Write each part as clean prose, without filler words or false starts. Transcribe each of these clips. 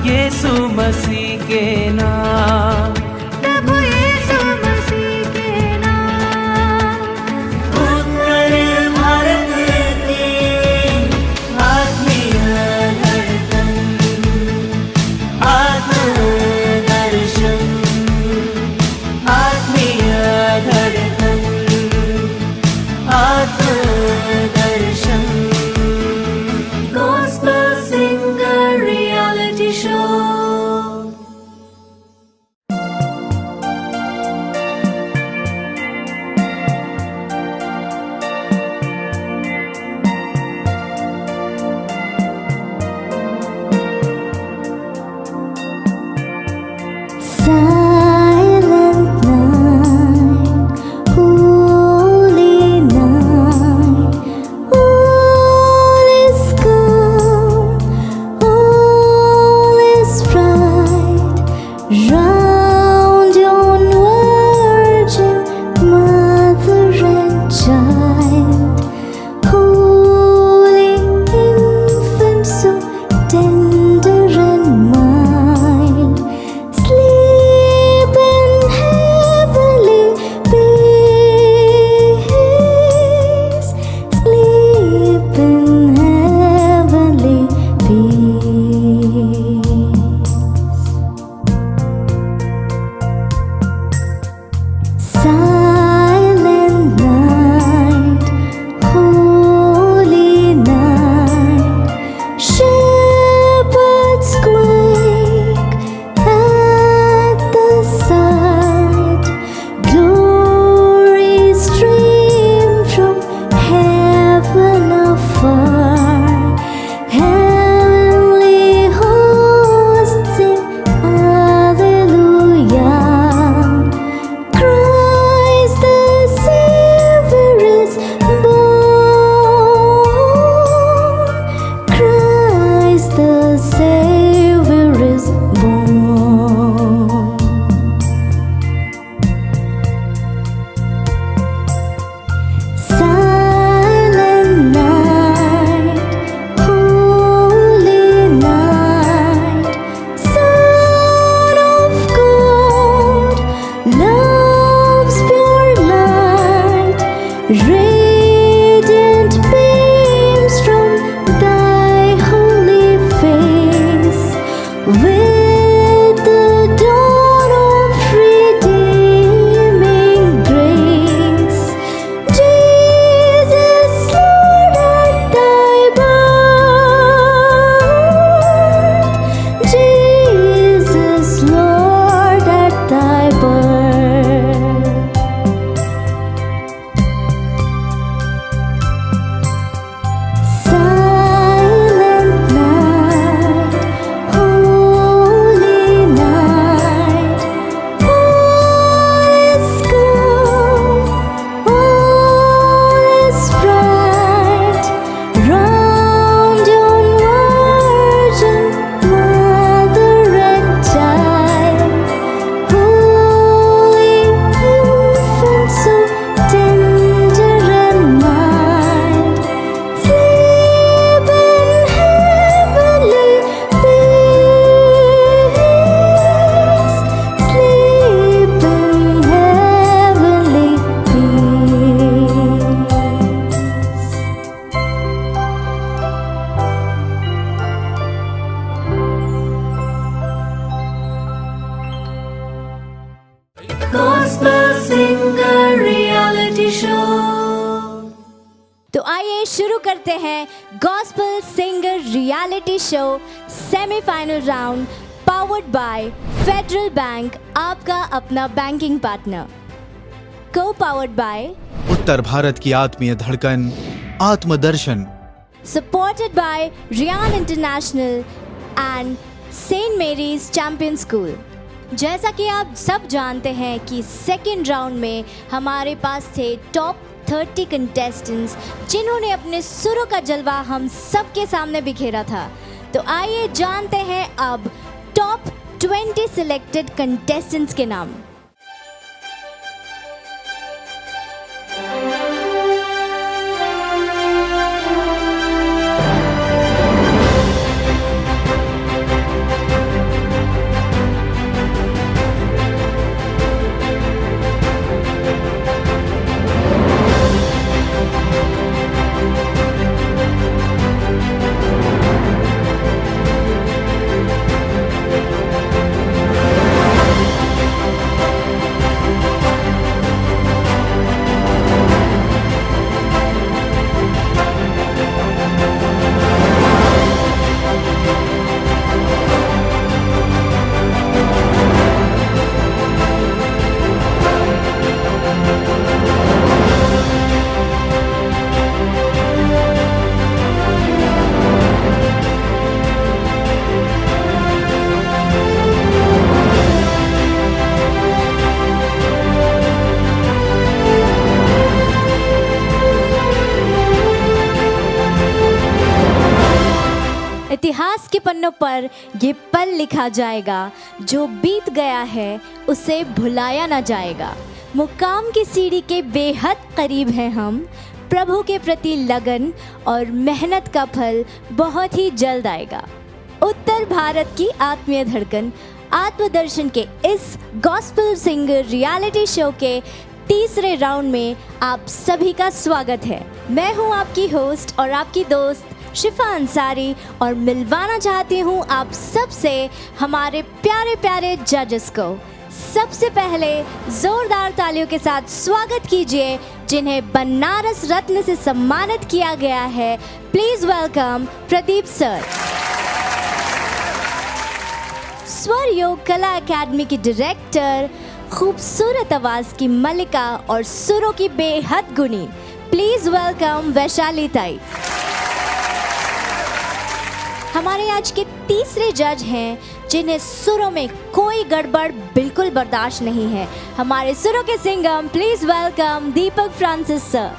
यीशु मसीह के नाम, प्रभु यीशु मसीह के नाम। उत्तर भारत की आत्मीय धड़कन, आत्मदर्शन, आत्मीय धड़कन, आत्मदर्शन। Gospel Singer Reality Show। Silent night, holy night, all is calm, all is bright, round yon virgin mother and child, holy infant so tender and mild, sleep in heavenly peace, sleep in heavenly peace. Silent night, holy night, shepherds quake at the sight, glory stream from heaven afar, heavenly hosts sing Alleluia. Christ the Savior is born. Christ the Savior is born. Silent night, holy night, Son of God, love's pure light, radiant beams from thy holy face, with the dawn of redeeming grace. Jesus, Lord, at thy birth, Jesus, Lord, at thy birth. Silent night, holy night, all is calm, all is bright, round yon virgin mother and child, holy infant so tender and mild, sleep in heavenly peace, sleep in heavenly peace. Gospel Singer Reality Show। तो आइए शुरू करते हैं gospel singer reality show semifinal round, powered by Federal Bank, आपका अपना banking partner, को powered by उत्तर भारत की आत्मीय धड़कन, Atmadarshan, supported by Ryan International and Saint Mary's champion school. जैसा कि आप सब जानते हैं कि सेकेंड राउंड में हमारे पास थे टॉप 30 कंटेस्टेंट्स, जिन्होंने अपने सुरों का जलवा हम सबके सामने बिखेरा था। तो आइए जानते हैं अब टॉप 20 सिलेक्टेड कंटेस्टेंट्स के नाम। इतिहास के पन्नों पर ये पल लिखा जाएगा, जो बीत गया है उसे भुलाया ना जाएगा। मुकाम की सीढ़ी के बेहद करीब हैं हम, प्रभु के प्रति लगन और मेहनत का फल बहुत ही जल्द आएगा। उत्तर भारत की आत्मीय धड़कन आत्मदर्शन के इस गॉस्पेल सिंगर रियलिटी शो के तीसरे राउंड में आप सभी का स्वागत है। मैं हूं आपकी होस्ट और आपकी दोस्त शिफा अंसारी और मिलवाना चाहती हूं आप सबसे हमारे प्यारे प्यारे जजेस को। सबसे पहले जोरदार तालियों के साथ स्वागत कीजिए जिन्हें बनारस रत्न से सम्मानित किया गया है। Please welcome Pradeep sir. स्वर योग कला एकेडमी की डायरेक्टर, खूबसूरत आवाज की मलिका और सुरों की बेहद गुणी, प्लीज वेलकम वैशाली ताई। हमारे आज के तीसरे जज हैं जिन्हें सुरों में कोई गड़बड़ बिल्कुल बर्दाश्त नहीं है, हमारे सुरों के Singham, please welcome Deepak Francis sir.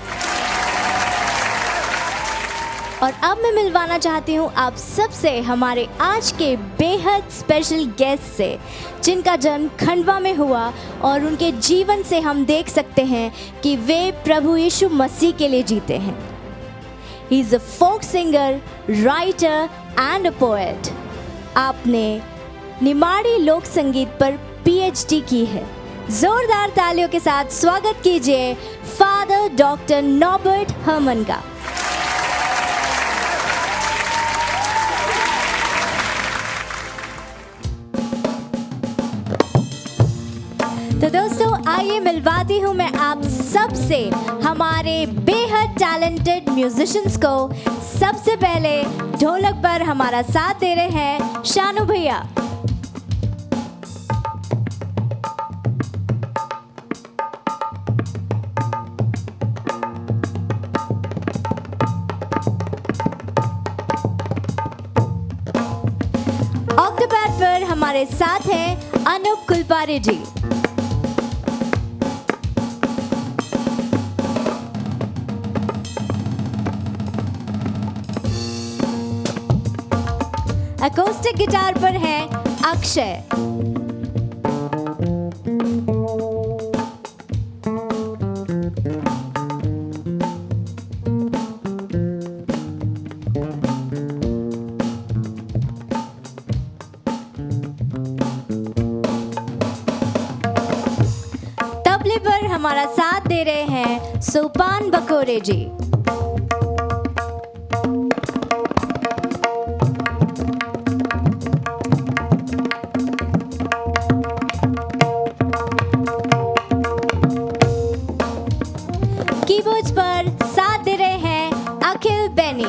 और अब मैं मिलवाना चाहती हूँ आप सबसे हमारे आज के बेहद स्पेशल गेस्ट से, जिनका जन्म खंडवा में हुआ और उनके जीवन से हम देख सकते हैं कि वे प्रभु यीशु मसीह के लिए जीते हैं। He is a folk singer, writer and a poet. आपने निमाड़ी लोक संगीत पर PhD की है। जोरदार तालियों के साथ स्वागत कीजिए फादर डॉक्टर नॉबर्ट हर्मन का। तो दोस्तों आइए मिलवाती हूँ मैं आप सब से हमारे बेहद टैलेंटेड म्यूजिशियंस को। सबसे पहले ढोलक पर हमारा साथ दे रहे हैं शानू भैया। ऑक्टोपैड पर हमारे साथ हैं अनूप कुलपारे जी। अकोस्टिक गिटार पर है अक्षय। तबले पर हमारा साथ दे रहे हैं सोपान बकोरे जी। कीबोर्ड्स पर साथ दे रहे हैं अखिल बेनी।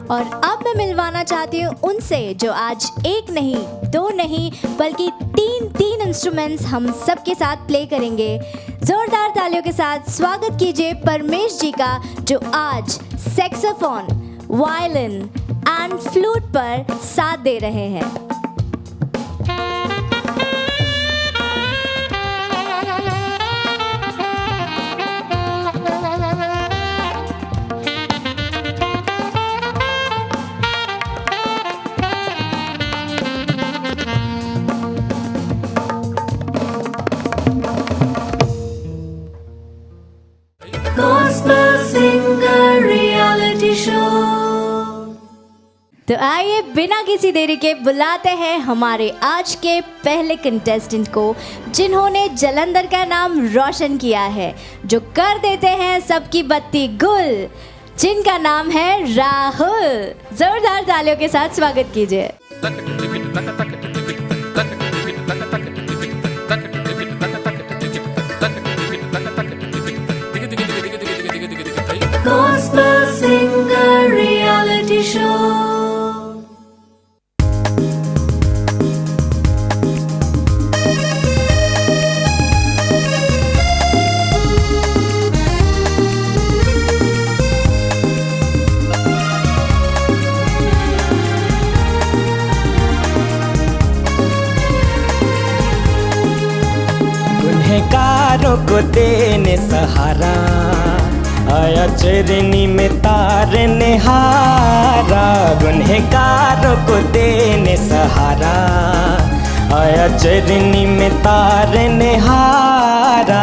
और अब मैं मिलवाना चाहती हूँ उनसे जो आज एक नहीं, दो नहीं, बल्कि तीन इंस्ट्रूमेंट्स हम सबके साथ प्ले करेंगे। जोरदार तालियों के साथ स्वागत कीजिए परमेश जी का, जो आज सैक्सोफोन, वायलिन एंड फ्लूट पर साथ दे रहे हैं। Gospel Singer Reality Show. तो आइए बिना किसी देरी के बुलाते हैं हमारे आज के पहले कंटेस्टेंट को, जिन्होंने जलंधर का नाम रोशन किया है, जो कर देते हैं सबकी बत्ती गुल, जिनका नाम है राहुल। जोरदार तालियों के साथ स्वागत कीजिए। Gospel Singer Reality Show. गुनहगारों को देने सहारा, आया चरनी में तारने हारा। गुनहगारों को देने सहारा, आया चरनी में तारने हारा।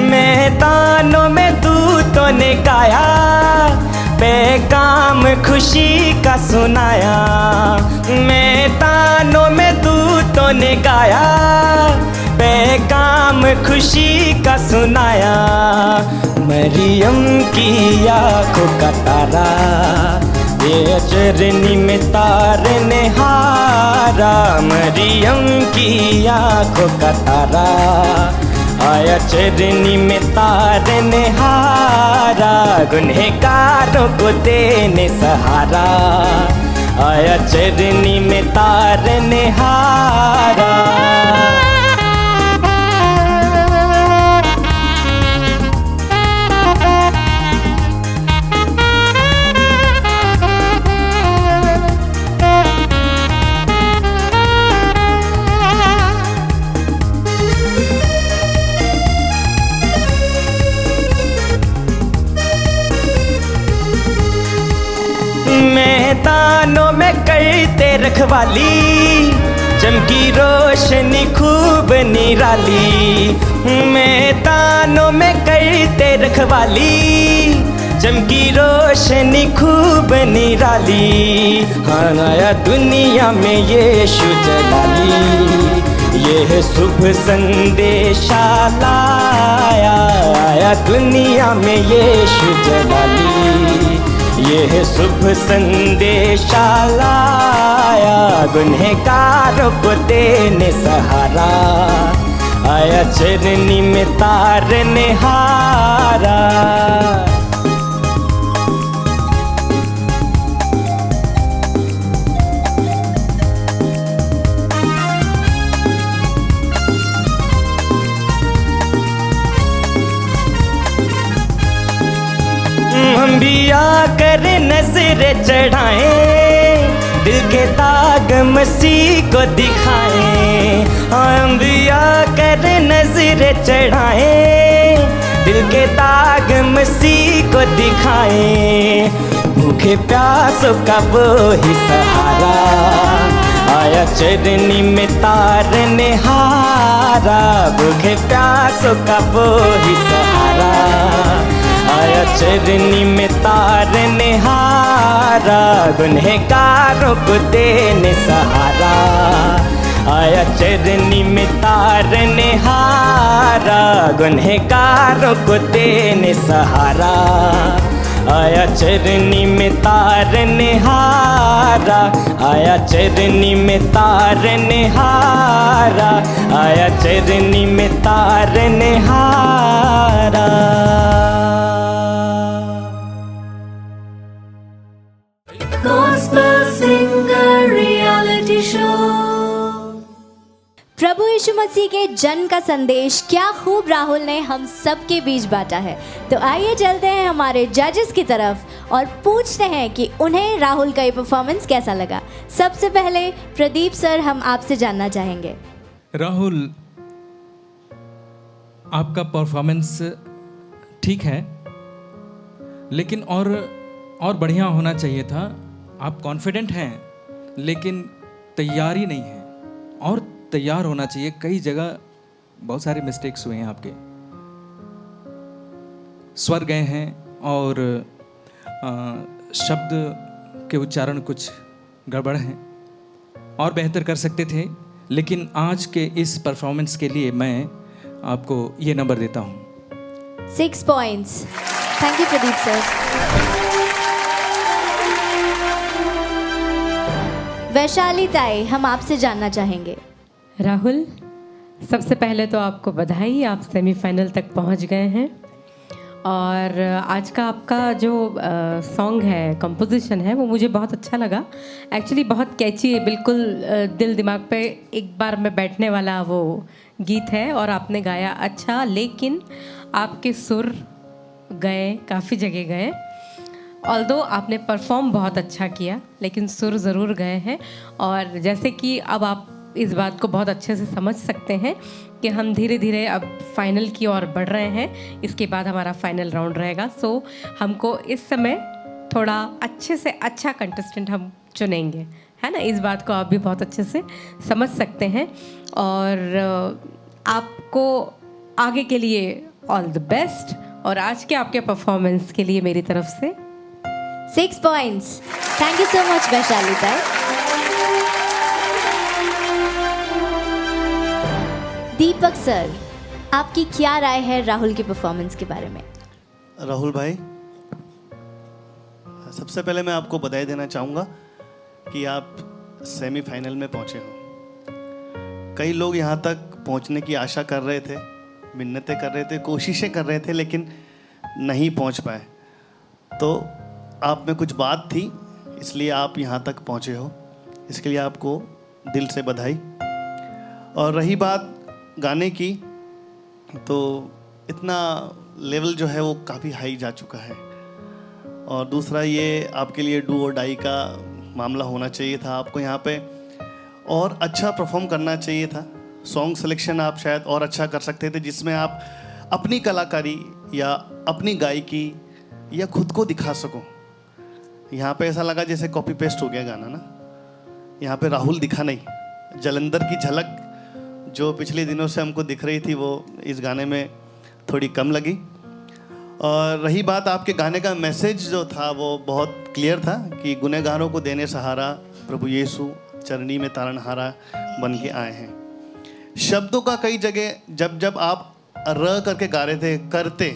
मैदानों में दूतों ने गाया, पैगाम खुशी का सुनाया। मैदानों में दूतों ने गाया, पैगाम खुशी का सुनाया। मरियम की आँखों का तारा, ये चरनी में तारने हारा। मरियम की आँखों का तारा, आया चरनी में तारने हारा। गुनहगारों को देने सहारा, आया चरनी में तारने हारा। मैदानों में करते रखवाली, चमकी रोशनी खूब निराली। मैदानों में करते रखवाली, चमकी रोशनी खूब निराली। हाँ आया दुनिया में यीशु जलाली, ये शुभ संदेशा लाया। आया दुनिया में यीशु जलाली, ये शुभ संदेशा लाया। गुनहगारों को देने सहारा, आया चरनी में तारने हारा। हम भी आकर नजर चढ़ाएं, दिल के दाग मसीह को दिखाएं। हम भी आकर नजर चढ़ाएं, दिल के दाग मसीह को दिखाएं। भूखे प्यासों का वो ही सहारा, आया चरनी में तारने हारा। भूखे प्यासों का वो ही सहारा, आया चरनी में तारने हारा। गुनहगारों को देने सहारा, आया चरनी में तारने हारा। गुनहगारों को देने सहारा, आया चरनी में तारने हारा। आया चरनी में तारने हारा, आया चरनी में तारने हारा। Gospel Singer Reality Show. प्रभु यीशु मसीह के जन्म का संदेश क्या खूब राहुल ने हम सबके बीच बांटा है। तो आइए चलते हैं हमारे जजेस की तरफ और पूछते हैं कि उन्हें राहुल का ये परफॉर्मेंस कैसा लगा। सबसे पहले प्रदीप सर, हम आपसे जानना चाहेंगे। राहुल, आपका परफॉर्मेंस ठीक है, लेकिन और बढ़िया होना चाहिए था। आप कॉन्फिडेंट हैं, लेकिन तैयारी नहीं है, और तैयार होना चाहिए। कई जगह बहुत सारे मिस्टेक्स हुए हैं आपके, स्वर गए हैं और शब्द के उच्चारण कुछ गड़बड़ हैं, और बेहतर कर सकते थे। लेकिन आज के इस परफॉर्मेंस के लिए मैं आपको ये नंबर देता हूँ 6 points. Thank you Pradeep sir. Vaishali ताई, हम आपसे जानना चाहेंगे। राहुल, सबसे पहले तो आपको बधाई, आप सेमीफाइनल तक पहुंच गए हैं और आज का आपका जो सॉन्ग है, कंपोजिशन है, वो मुझे बहुत अच्छा लगा। एक्चुअली बहुत कैची है, बिल्कुल दिल दिमाग पे एक बार में बैठने वाला वो गीत है। और आपने गाया अच्छा, लेकिन आपके सुर गए, काफ़ी जगह गए। ऑल्दो आपने परफॉर्म बहुत अच्छा किया, लेकिन सुर ज़रूर गए हैं। और जैसे कि अब आप इस बात को बहुत अच्छे से समझ सकते हैं कि हम धीरे धीरे अब फाइनल की ओर बढ़ रहे हैं। इसके बाद हमारा फाइनल राउंड रहेगा। सो हमको इस समय थोड़ा अच्छे से अच्छा कंटेस्टेंट हम चुनेंगे, है ना। इस बात को आप भी बहुत अच्छे से समझ सकते हैं। और आपको आगे के लिए ऑल द बेस्ट। और आज के आपके परफॉर्मेंस के लिए मेरी तरफ से 6 points. Thank you so much, Vaishali ताई। दीपक सर, आपकी क्या राय है राहुल की परफॉर्मेंस के बारे में? राहुल भाई, सबसे पहले मैं आपको बधाई देना चाहूँगा कि आप सेमीफाइनल में पहुँचे हो। कई लोग यहाँ तक पहुँचने की आशा कर रहे थे, मिन्नतें कर रहे थे, कोशिशें कर रहे थे, लेकिन नहीं पहुँच पाए। तो आप में कुछ बात थी, इसलिए आप यहाँ तक पहुँचे हो। इसके लिए आपको दिल से बधाई। और रही बात गाने की, तो इतना लेवल जो है वो काफ़ी हाई जा चुका है। और दूसरा ये आपके लिए डू और डाई का मामला होना चाहिए था। आपको यहाँ पे और अच्छा परफॉर्म करना चाहिए था। सॉन्ग सिलेक्शन आप शायद और अच्छा कर सकते थे, जिसमें आप अपनी कलाकारी या अपनी गायकी या खुद को दिखा सको। यहाँ पे ऐसा लगा जैसे कॉपी पेस्ट हो गया गाना ना। यहाँ पे राहुल दिखा नहीं। जलंधर की झलक जो पिछले दिनों से हमको दिख रही थी, वो इस गाने में थोड़ी कम लगी। और रही बात आपके गाने का मैसेज जो था, वो बहुत क्लियर था कि गुनहगारों को देने सहारा प्रभु यीशु चरनी में तारनहारा बन के आए हैं। शब्दों का कई जगह जब आप र करके गा रहे थे करते,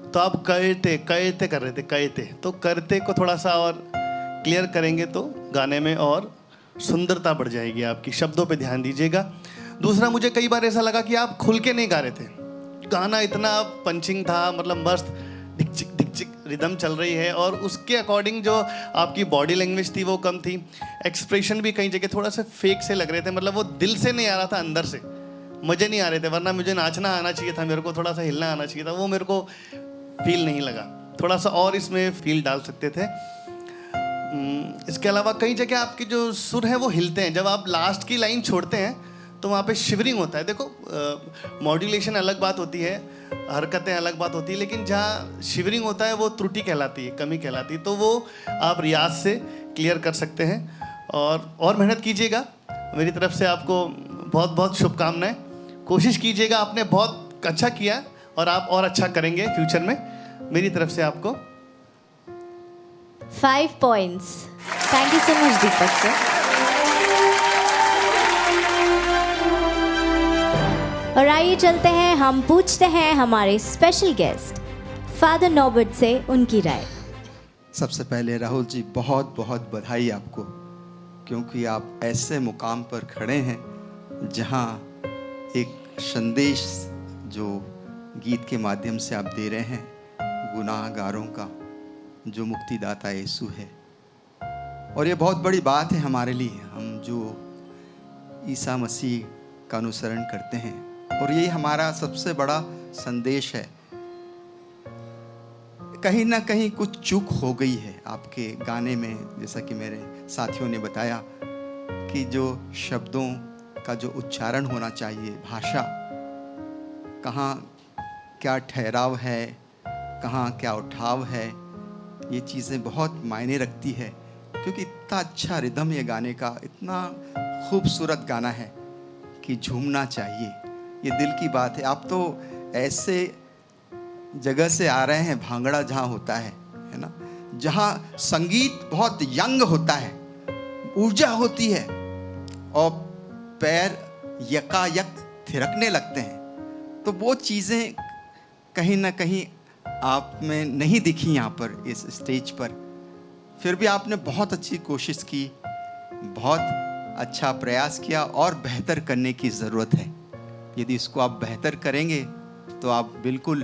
तो आप कहते कर रहे थे कहते, तो करते को थोड़ा सा और क्लियर करेंगे तो गाने में और सुंदरता बढ़ जाएगी आपकी। शब्दों पे ध्यान दीजिएगा। दूसरा, मुझे कई बार ऐसा लगा कि आप खुल के नहीं गा रहे थे। गाना इतना पंचिंग था, मतलब मस्त ढिक रिदम चल रही है, और उसके अकॉर्डिंग जो आपकी बॉडी लैंग्वेज थी वो कम थी। एक्सप्रेशन भी कई जगह थोड़ा सा फेक से लग रहे थे, मतलब वो दिल से नहीं आ रहा था, अंदर से मज़े नहीं आ रहे थे। वरना मुझे नाचना आना चाहिए था, मेरे को थोड़ा सा हिलना आना चाहिए था, वो मेरे को फील नहीं लगा। थोड़ा सा और इसमें फील डाल सकते थे। इसके अलावा कई जगह आपके जो सुर हैं वो हिलते हैं। जब आप लास्ट की लाइन छोड़ते हैं तो वहाँ पे शिवरिंग होता है। देखो, मॉड्यूलेशन अलग बात होती है, हरकतें अलग बात होती है, लेकिन जहाँ शिवरिंग होता है वो त्रुटि कहलाती है, कमी कहलाती है। तो वो आप रियाज से क्लियर कर सकते हैं। और मेहनत कीजिएगा। मेरी तरफ से आपको बहुत बहुत शुभकामनाएं। कोशिश कीजिएगा, आपने बहुत अच्छा किया और आप और अच्छा करेंगे फ्यूचर में। मेरी तरफ से आपको 5 points. Thank you so much, Deepak sir. और आइए चलते हैं, हम पूछते हैं हमारे स्पेशल गेस्ट फादर नॉबर्ट से उनकी राय। सबसे पहले राहुल जी, बहुत बहुत बधाई आपको, क्योंकि आप ऐसे मुकाम पर खड़े हैं जहां एक संदेश जो गीत के माध्यम से आप दे रहे हैं, गुनाहगारों का जो मुक्तिदाता यीशु है। और ये बहुत बड़ी बात है हमारे लिए, हम जो ईसा मसीह का अनुसरण करते हैं, और यही हमारा सबसे बड़ा संदेश है। कहीं ना कहीं कुछ चूक हो गई है आपके गाने में, जैसा कि मेरे साथियों ने बताया कि जो शब्दों का जो उच्चारण होना चाहिए, भाषा, कहाँ क्या ठहराव है, कहाँ क्या उठाव है, ये चीज़ें बहुत मायने रखती है। क्योंकि इतना अच्छा रिदम ये गाने का, इतना खूबसूरत गाना है कि झूमना चाहिए। ये दिल की बात है। आप तो ऐसे जगह से आ रहे हैं, भांगड़ा जहाँ होता है ना, जहाँ संगीत बहुत यंग होता है, ऊर्जा होती है और पैर यकायक थिरकने लगते हैं। तो वो चीज़ें कहीं ना कहीं आप में नहीं दिखी यहाँ पर इस स्टेज पर। फिर भी आपने बहुत अच्छी कोशिश की, बहुत अच्छा प्रयास किया, और बेहतर करने की ज़रूरत है। यदि इसको आप बेहतर करेंगे तो आप बिल्कुल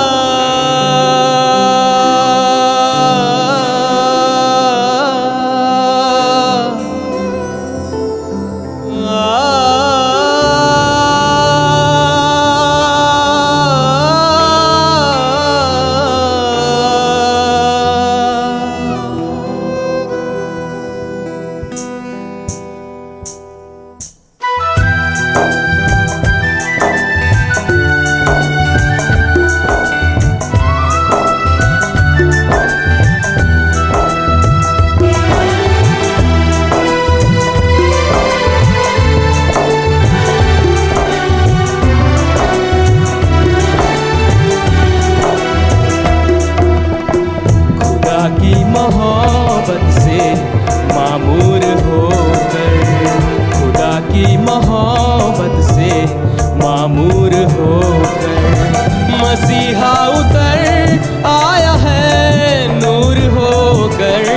मसीहा उतर आया है नूर होकर,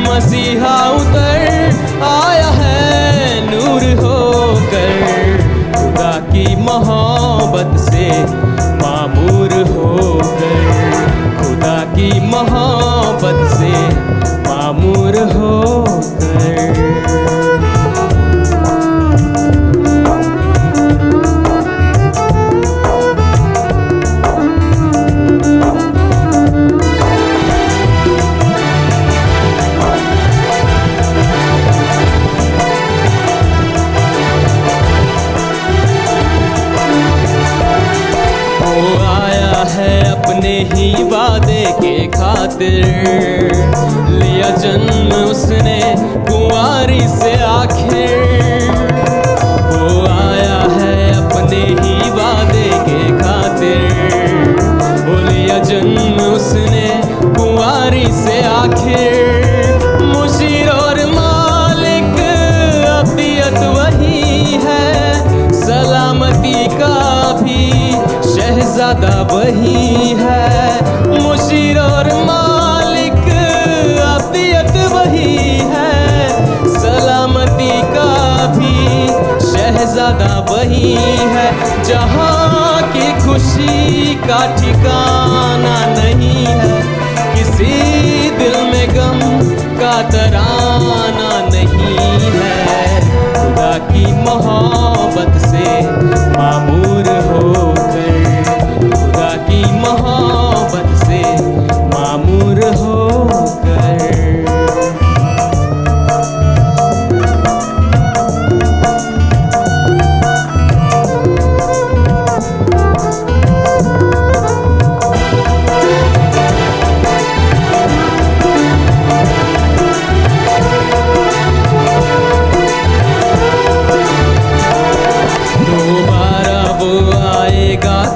मसीहा उतर आया है नूर होकर, खुदा की मोहब्बत से मामूर होकर, खुदा की मोहब्बत से मामूर होकर। अपने ही वादे के खातिर लिया जन्म उसने कुंवारी से आखिर, वो आया है अपने ही वादे के खातिर, वो लिया जन्म उसने कुंवारी से आखिर, मुशीर और मालिक अबियत वही है, सलामती का भी शहजादा वही है, मुशीर और मालिक अबियत वही है, सलामती का भी शहजादा वही है, जहाँ की खुशी का ठिकाना नहीं है, किसी दिल में गम का तराना नहीं है, खुदा की मोहब्बत से मामूर होकर, खुदा की मोहब्बत से मामूर होकर।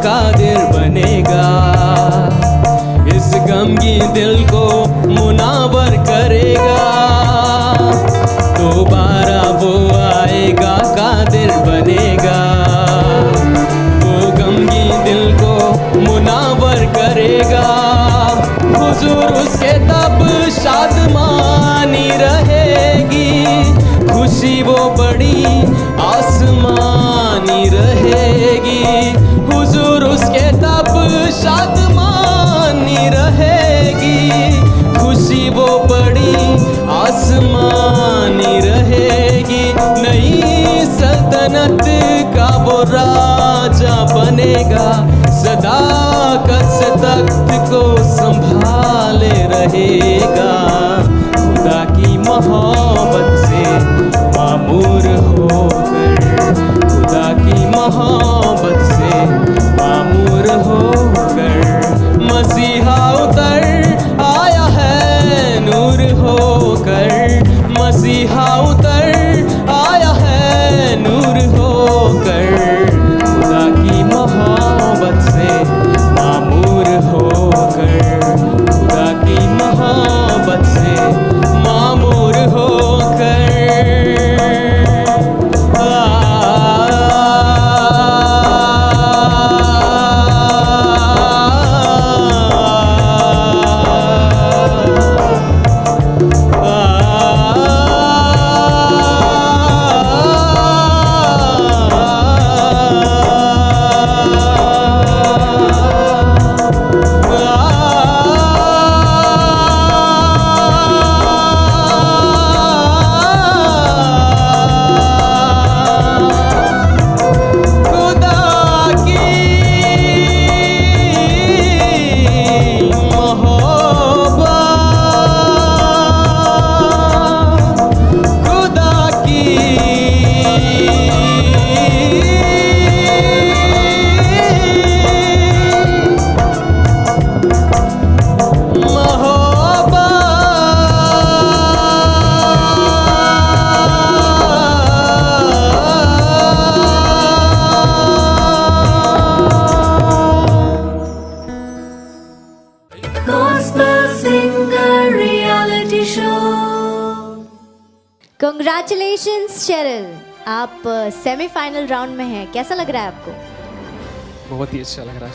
कादिर बनेगा, इस गमगीन दिल को मुनावर करेगा, दोबारा वो आएगा कादिर बनेगा, वो गमगीन दिल को मुनावर करेगा, हुजूर उसके तब शादमानी रहेगी, खुशी वो बड़ी आसमानी रहेगी, हुजूर उसके तब शादमानी रहेगी, खुशी वो बड़ी आसमानी रहेगी, नई सल्तनत का वो राजा बनेगा, सदाकत से तख्त को संभाले रहेगा, खुदा की मोहब्बत से मामूर होकर, खुदा की मोहब्बत से मामूर होकर, मसीहा उतर आया है नूर होकर, मसीहा उतर आया है नूर होकर, खुदा की मोहब्बत से मामूर होकर, खुदा की मोहब्बत से मामूर होकर। कंग्रेचुलेशंस शेरिल, आप सेमीफाइनल राउंड में हैं, कैसा लग रहा है आपको? बहुत ही अच्छा लग रहा है।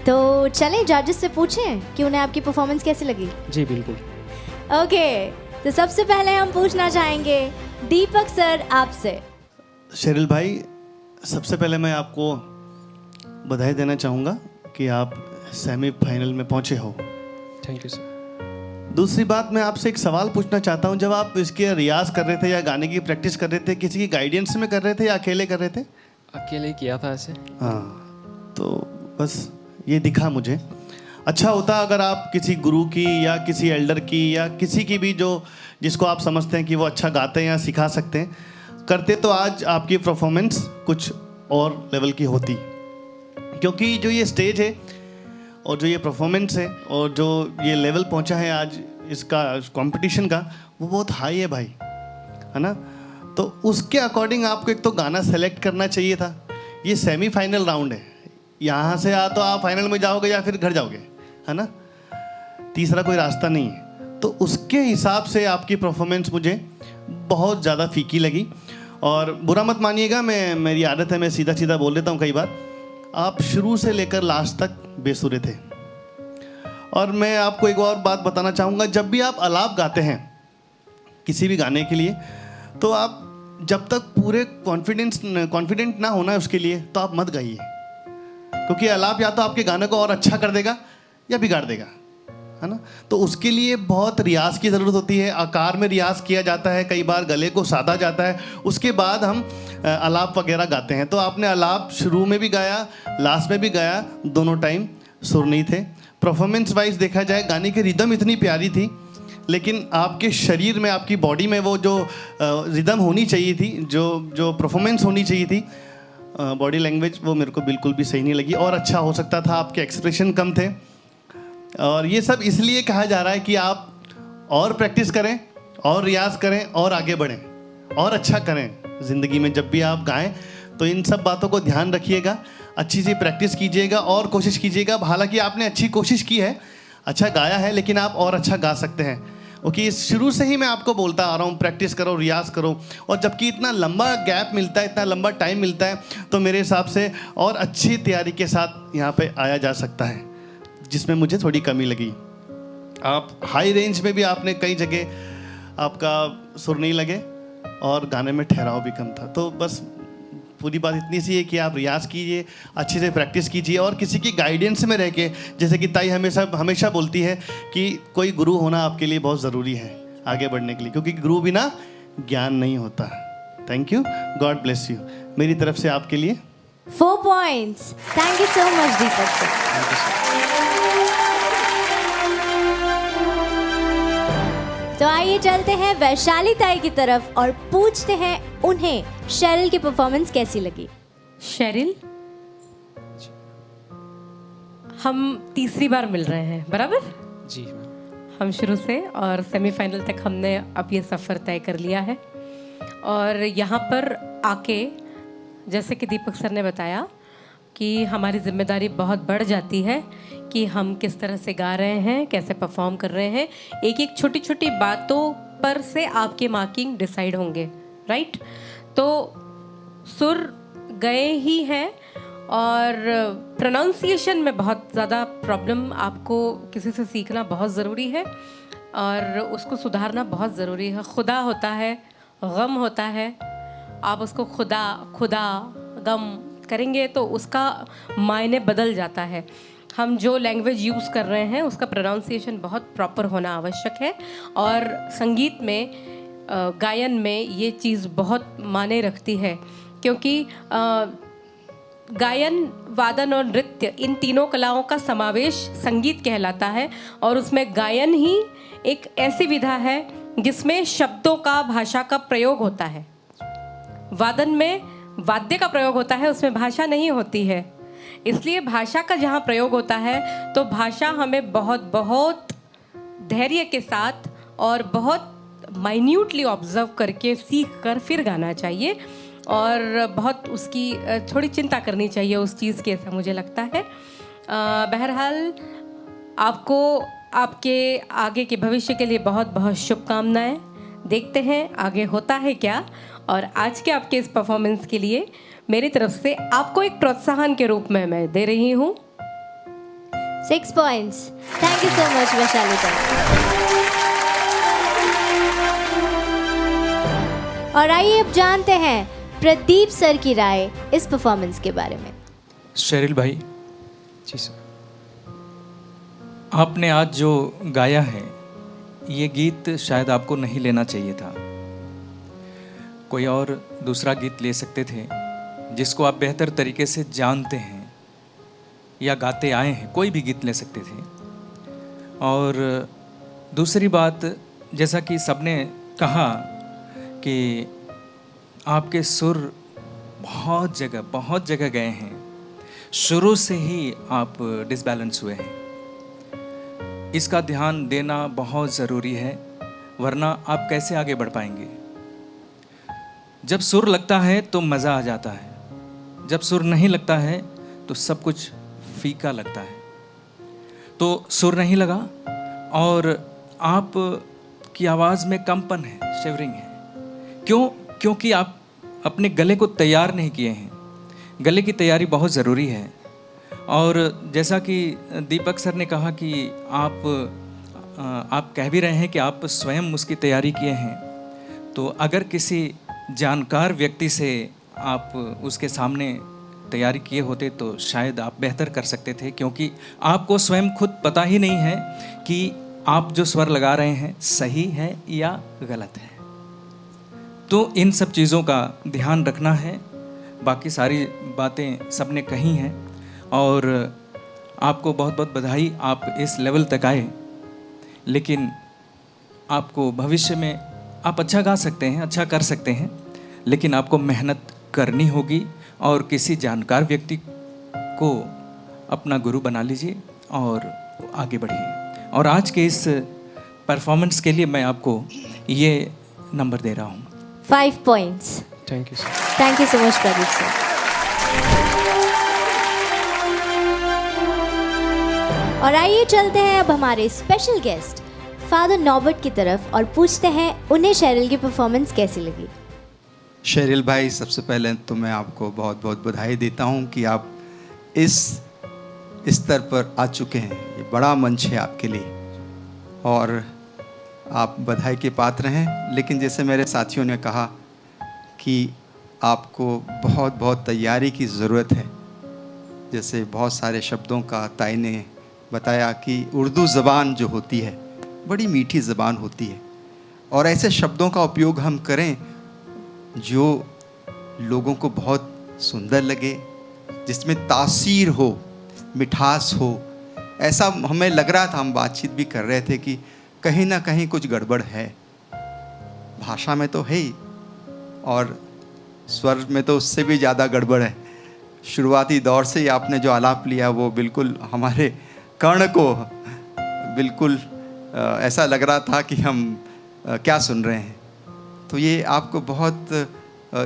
तो चले जजेस से पूछें कि उन्हें आपकी परफॉर्मेंस कैसी लगी। जी बिल्कुल। ओके, तो सबसे पहले हम पूछना चाहेंगे दीपक सर आपसे। शेरिल भाई, सबसे पहले मैं आपको बधाई देना चाहूँगा कि आप सेमीफाइनल में पहुँचे हो। Thank you sir. दूसरी बात, मैं आपसे एक सवाल पूछना चाहता हूँ, जब आप इसके रियाज कर रहे थे या गाने की प्रैक्टिस कर रहे थे, किसी की गाइडेंस में कर रहे थे या अकेले कर रहे थे? अकेले किया था ऐसे। हाँ, तो बस ये दिखा मुझे। अच्छा होता अगर आप किसी गुरु की या किसी एल्डर की या किसी की भी जो जिसको आप समझते हैं कि वो अच्छा गाते हैं या सिखा सकते हैं, करते, तो आज आपकी परफॉर्मेंस कुछ और लेवल की होती। क्योंकि जो ये स्टेज है और जो ये परफॉर्मेंस है और जो ये लेवल पहुंचा है आज इसका कंपटीशन का, वो बहुत हाई है भाई, है ना। तो उसके अकॉर्डिंग आपको एक तो गाना सेलेक्ट करना चाहिए था। ये सेमीफाइनल राउंड है, यहाँ से या तो आप फाइनल में जाओगे या फिर घर जाओगे, है ना, तीसरा कोई रास्ता नहीं है। तो उसके हिसाब से आपकी परफॉर्मेंस मुझे बहुत ज़्यादा फीकी लगी। और बुरा मत मानिएगा, मेरी आदत है, मैं सीधा सीधा बोल देता हूँ कई बार। आप शुरू से लेकर लास्ट तक बेसुरे थे। और मैं आपको एक और बात बताना चाहूँगा, जब भी आप आलाप गाते हैं किसी भी गाने के लिए, तो आप जब तक पूरे कॉन्फिडेंट ना होना है उसके लिए, तो आप मत गाइए। क्योंकि आलाप या तो आपके गाने को और अच्छा कर देगा या बिगाड़ देगा, है ना। तो उसके लिए बहुत रियाज की ज़रूरत होती है। आकार में रियाज किया जाता है, कई बार गले को साधा जाता है, उसके बाद हम आलाप वगैरह गाते हैं। तो आपने आलाप शुरू में भी गाया, लास्ट में भी गाया, दोनों टाइम सुर नहीं थे। परफॉर्मेंस वाइज देखा जाए, गाने की रिदम इतनी प्यारी थी, लेकिन आपके शरीर में, आपकी बॉडी में वो जो रिदम होनी चाहिए थी, जो परफॉर्मेंस होनी चाहिए थी, बॉडी लैंग्वेज, वो मेरे को बिल्कुल भी सही नहीं लगी। और अच्छा हो सकता था, आपके एक्सप्रेशन कम थे। और ये सब इसलिए कहा जा रहा है कि आप और प्रैक्टिस करें और रियाज करें और आगे बढ़ें और अच्छा करें ज़िंदगी में। जब भी आप गाएं तो इन सब बातों को ध्यान रखिएगा, अच्छी सी प्रैक्टिस कीजिएगा और कोशिश कीजिएगा। हालांकि आपने अच्छी कोशिश की है, अच्छा गाया है, लेकिन आप और अच्छा गा सकते हैं। ओके, शुरू से ही मैं आपको बोलता आ रहा हूँ, प्रैक्टिस करो, रियाज करो। और जबकि इतना लंबा गैप मिलता है, इतना लंबा टाइम मिलता है, तो मेरे हिसाब से और अच्छी तैयारी के साथ यहाँ पे आया जा सकता है, जिसमें मुझे थोड़ी कमी लगी। आप हाई रेंज में भी आपने कई जगह आपका सुर नहीं लगे और गाने में ठहराव भी कम था। तो बस पूरी बात इतनी सी है कि आप रियाज कीजिए, अच्छे से प्रैक्टिस कीजिए और किसी की गाइडेंस में रह के, जैसे कि ताई हमेशा बोलती है कि कोई गुरु होना आपके लिए बहुत ज़रूरी है आगे बढ़ने के लिए, क्योंकि गुरु बिना ज्ञान नहीं होता। Thank you, God bless you. मेरी तरफ से आपके लिए 4 points. Thank you so much Deepak sir. तो आइए चलते हैं वैशाली ताई की तरफ और पूछते हैं उन्हें शेरिल की परफॉर्मेंस कैसी लगी। शेरिल, हम तीसरी बार मिल रहे हैं, बराबर? जी मैम। हम शुरू से और सेमीफाइनल तक हमने अब ये सफ़र तय कर लिया है। और यहाँ पर आके, जैसे कि दीपक सर ने बताया कि हमारी जिम्मेदारी बहुत बढ़ जाती है कि हम किस तरह से गा रहे हैं, कैसे परफॉर्म कर रहे हैं। एक एक छोटी छोटी बातों पर से आपके मार्किंग डिसाइड होंगे, राइट? तो सुर गए ही हैं और प्रोनाउंसिएशन में बहुत ज़्यादा प्रॉब्लम आपको किसी से सीखना बहुत ज़रूरी है और उसको सुधारना बहुत ज़रूरी है। खुदा होता है, गम होता है, आप उसको खुदा गम करेंगे तो उसका मायने बदल जाता है। हम जो लैंग्वेज यूज़ कर रहे हैं उसका प्रोनाउंसिएशन बहुत प्रॉपर होना आवश्यक है और संगीत में, गायन में ये चीज़ बहुत मायने रखती है, क्योंकि गायन, वादन और नृत्य, इन तीनों कलाओं का समावेश संगीत कहलाता है। और उसमें गायन ही एक ऐसी विधा है जिसमें शब्दों का, भाषा का प्रयोग होता है। वादन में वाद्य का प्रयोग होता है, उसमें भाषा नहीं होती है। इसलिए भाषा का जहाँ प्रयोग होता है तो भाषा हमें बहुत बहुत धैर्य के साथ और बहुत माइन्यूटली ऑब्जर्व करके सीख कर फिर गाना चाहिए और बहुत उसकी थोड़ी चिंता करनी चाहिए उस चीज़ की, ऐसा मुझे लगता है। बहरहाल आपको आपके आगे के भविष्य के लिए बहुत बहुत शुभकामनाएं। देखते हैं आगे होता है क्या। और आज के आपके इस परफॉर्मेंस के लिए मेरी तरफ से आपको एक प्रोत्साहन के रूप में मैं दे रही हूँ 6 points. Thank you so much, Vaishali. और आइए अब जानते हैं प्रदीप सर की राय इस परफॉर्मेंस के बारे में। शेरिल भाई, जी सर। आपने आज जो गाया है ये गीत शायद आपको नहीं लेना चाहिए था। कोई और दूसरा गीत ले सकते थे जिसको आप बेहतर तरीके से जानते हैं या गाते आए हैं, कोई भी गीत ले सकते थे। और दूसरी बात, जैसा कि सबने कहा कि आपके सुर बहुत जगह गए हैं, शुरू से ही आप डिसबैलेंस हुए हैं। इसका ध्यान देना बहुत ज़रूरी है, वरना आप कैसे आगे बढ़ पाएंगे। जब सुर लगता है तो मज़ा आ जाता है, जब सुर नहीं लगता है तो सब कुछ फीका लगता है। तो सुर नहीं लगा और आप की आवाज़ में कंपन है, शिवरिंग है। क्यों? क्योंकि आप अपने गले को तैयार नहीं किए हैं। गले की तैयारी बहुत ज़रूरी है। और जैसा कि दीपक सर ने कहा कि आप कह भी रहे हैं कि आप स्वयं उसकी तैयारी किए हैं, तो अगर किसी जानकार व्यक्ति से आप उसके सामने तैयारी किए होते तो शायद आप बेहतर कर सकते थे, क्योंकि आपको स्वयं खुद पता ही नहीं है कि आप जो स्वर लगा रहे हैं सही है या गलत है। तो इन सब चीज़ों का ध्यान रखना है। बाकी सारी बातें सबने कही हैं और आपको बहुत बहुत बधाई, आप इस लेवल तक आए। लेकिन आपको भविष्य में आप अच्छा गा सकते हैं, अच्छा कर सकते हैं, लेकिन आपको मेहनत करनी होगी और किसी जानकार व्यक्ति को अपना गुरु बना लीजिए और आगे बढ़िए। और आज के इस परफॉर्मेंस के लिए मैं आपको ये नंबर दे रहा हूँ, 5 points. Thank you sir. Thank you so much, Pradeep sir. और आइए चलते हैं अब हमारे स्पेशल गेस्ट फादर नॉबर्ट की तरफ और पूछते हैं उन्हें शेरिल की परफॉर्मेंस कैसी लगी। शेरिल भाई, सबसे पहले तो मैं आपको बहुत बहुत बधाई देता हूं कि आप इस स्तर पर आ चुके हैं। ये बड़ा मंच है आपके लिए और आप बधाई के पात्र हैं। लेकिन जैसे मेरे साथियों ने कहा कि आपको बहुत बहुत तैयारी की ज़रूरत है। जैसे बहुत सारे शब्दों का ताई ने बताया कि उर्दू ज़बान जो होती है बड़ी मीठी ज़बान होती है और ऐसे शब्दों का उपयोग हम करें जो लोगों को बहुत सुंदर लगे, जिसमें तासीर हो, मिठास हो। ऐसा हमें लग रहा था, हम बातचीत भी कर रहे थे कि कहीं ना कहीं कुछ गड़बड़ है। भाषा में तो है ही और स्वर में तो उससे भी ज़्यादा गड़बड़ है। शुरुआती दौर से ही आपने जो आलाप लिया वो बिल्कुल हमारे कर्ण को बिल्कुल ऐसा लग रहा था कि हम क्या सुन रहे हैं। तो ये आपको बहुत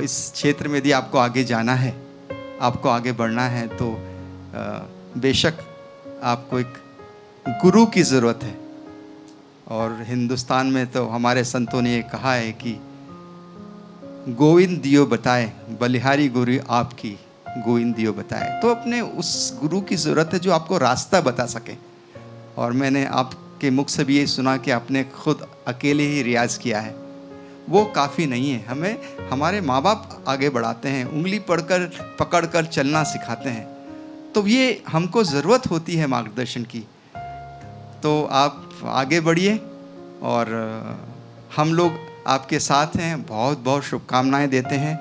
इस क्षेत्र में यदि आपको आगे जाना है, आपको आगे बढ़ना है, तो बेशक आपको एक गुरु की ज़रूरत है। और हिंदुस्तान में तो हमारे संतों ने ये कहा है कि गोविंद दियो बताए, बलिहारी गुरु आपकी गोविंद दियो बताए। तो अपने उस गुरु की ज़रूरत है जो आपको रास्ता बता सके। और मैंने आपके मुख से भी ये सुना कि आपने खुद अकेले ही रियाज़ किया है, वो काफ़ी नहीं है। हमें हमारे माँ बाप आगे बढ़ाते हैं, उंगली पकड़ कर चलना सिखाते हैं। तो ये हमको ज़रूरत होती है मार्गदर्शन की। तो आप आगे बढ़िए और हम लोग आपके साथ हैं। बहुत बहुत शुभकामनाएं देते हैं।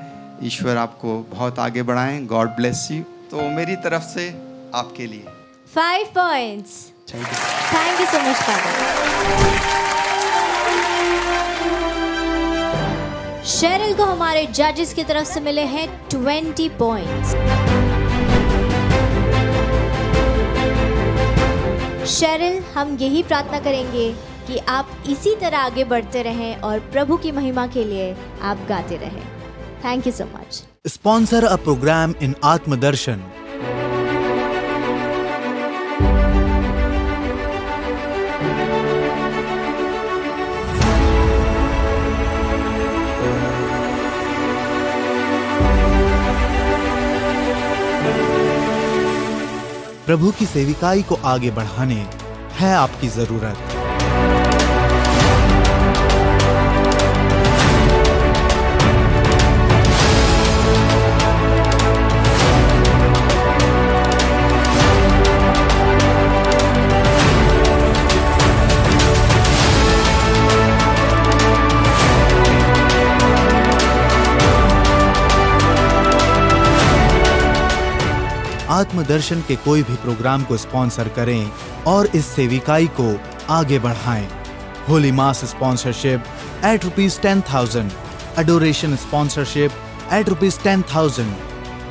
ईश्वर आपको बहुत आगे बढ़ाएं। God bless you. तो मेरी तरफ से आपके लिए 5 points. Thank you so much, Father. Sheryl को हमारे जजेस की तरफ से मिले हैं 20 points. शेरिल, हम यही प्रार्थना करेंगे कि आप इसी तरह आगे बढ़ते रहें और प्रभु की महिमा के लिए आप गाते रहें। Thank you so much. Sponsor a program in Atmadarshan. प्रभु की सेविकाई को आगे बढ़ाने है आपकी जरूरत। आत्मदर्शन के कोई भी प्रोग्राम को स्पॉन्सर करें और इस सेविकाई को आगे बढ़ाएं। होली मास sponsorship at ₹10,000, adoration sponsorship at ₹10,000,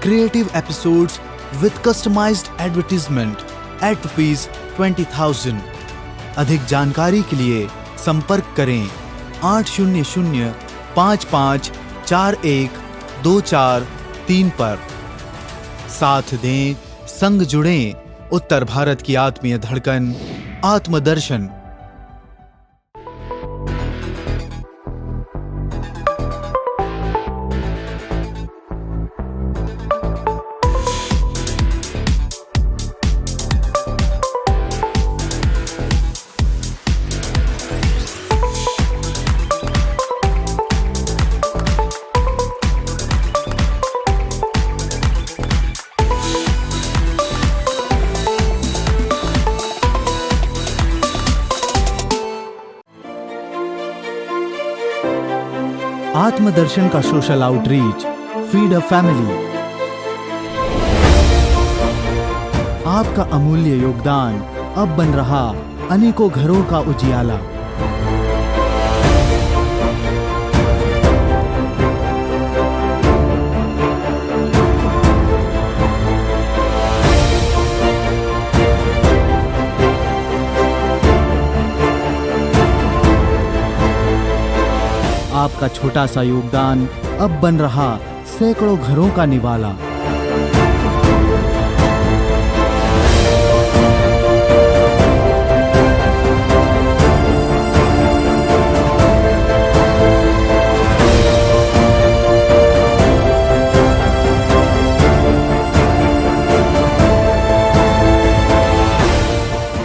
creative episodes with customized advertisement at ₹20,000। अधिक जानकारी के लिए संपर्क करें 800-5541-2423 पर। साथ दें, संग जुड़ें, उत्तर भारत की आत्मीय धड़कन आत्मदर्शन। आत्मदर्शन का social outreach, feed a family. आपका अमूल्य योगदान अब बन रहा अनेकों घरों का उजियाला। आपका छोटा सा योगदान अब बन रहा सैकड़ों घरों का निवाला।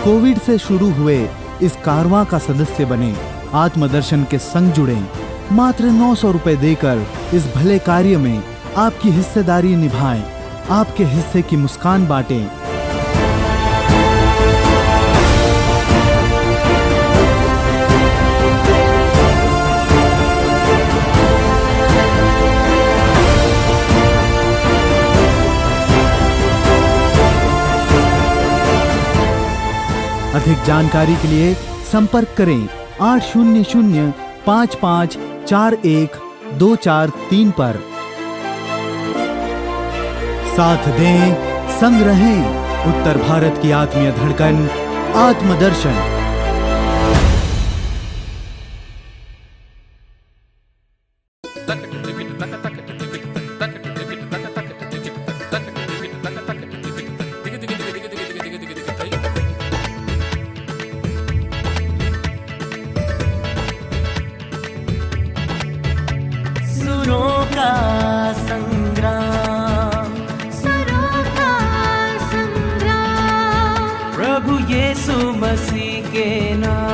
कोविड से शुरू हुए इस कारवां का सदस्य बने, आत्मदर्शन के संग जुड़ें। मात्र 900 रुपए देकर इस भले कार्य में आपकी हिस्सेदारी निभाएं, आपके हिस्से की मुस्कान बांटें। अधिक जानकारी के लिए संपर्क करें 800-5541-2423 पर। साथ दें, संग रहें, उत्तर भारत की आत्मीय धड़कन आत्मदर्शन। सुरों का संग्राम, प्रभु यीशु मसीह के नाम।